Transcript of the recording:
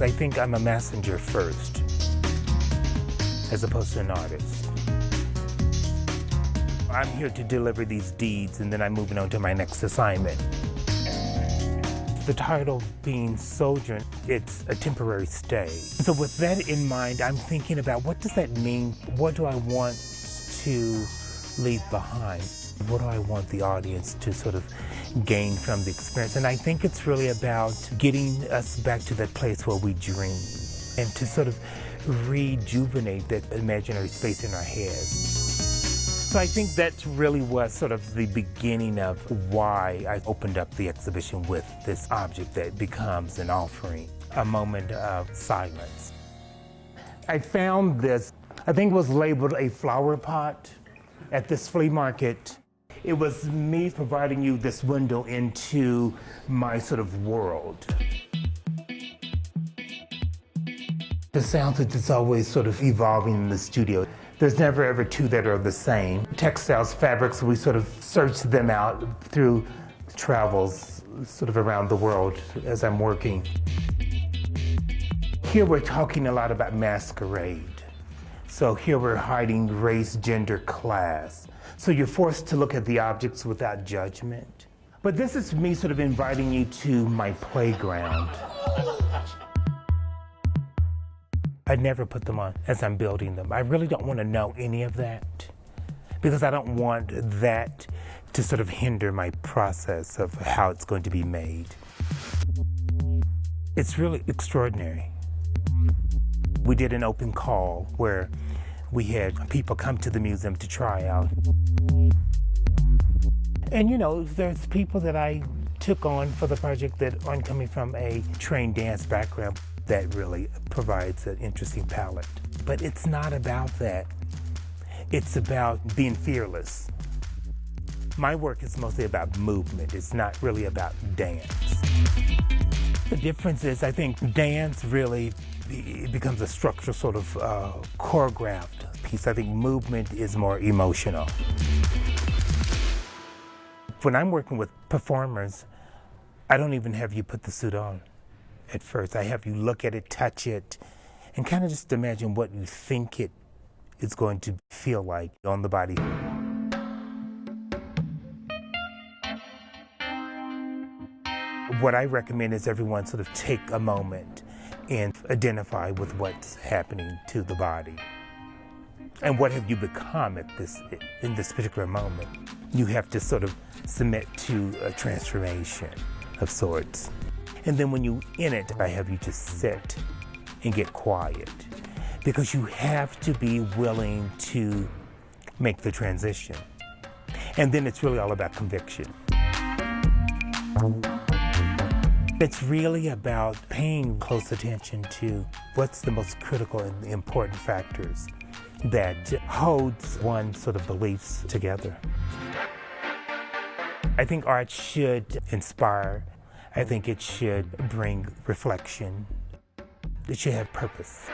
I think I'm a messenger first, as opposed to an artist. I'm here to deliver these deeds, and then I'm moving on to my next assignment. The title being Sojourn, it's a temporary stay. So with that in mind, I'm thinking about what does that mean? What do I want to leave behind? What do I want the audience to sort of gain from the experience? And I think it's really about getting us back to that place where we dream and to sort of rejuvenate that imaginary space in our heads. So I think that really was sort of the beginning of why I opened up the exhibition with this object that becomes an offering, a moment of silence. I found this, I think it was labeled a flower pot at this flea market. It was me providing you this window into my sort of world. The sound is always sort of evolving in the studio. There's never ever two that are the same. Textiles, fabrics, we sort of search them out through travels sort of around the world as I'm working. Here we're talking a lot about masquerade. So here we're hiding race, gender, class. So you're forced to look at the objects without judgment. But this is me sort of inviting you to my playground. I never put them on as I'm building them. I really don't want to know any of that because I don't want that to sort of hinder my process of how it's going to be made. It's really extraordinary. We did an open call where we had people come to the museum to try out. And you know, there's people that I took on for the project that aren't coming from a trained dance background. That really provides an interesting palette. But it's not about that. It's about being fearless. My work is mostly about movement. It's not really about dance. The difference is, I think dance really becomes a structural sort of choreographed piece. I think movement is more emotional. When I'm working with performers, I don't even have you put the suit on at first. I have you look at it, touch it, and kind of just imagine what you think it is going to feel like on the body. What I recommend is everyone sort of take a moment and identify with what's happening to the body. And what have you become in this particular moment? You have to sort of submit to a transformation of sorts. And then when you're in it, I have you just sit and get quiet because you have to be willing to make the transition. And then it's really all about conviction. It's really about paying close attention to what's the most critical and important factors that holds one's sort of beliefs together. I think art should inspire. I think it should bring reflection. It should have purpose.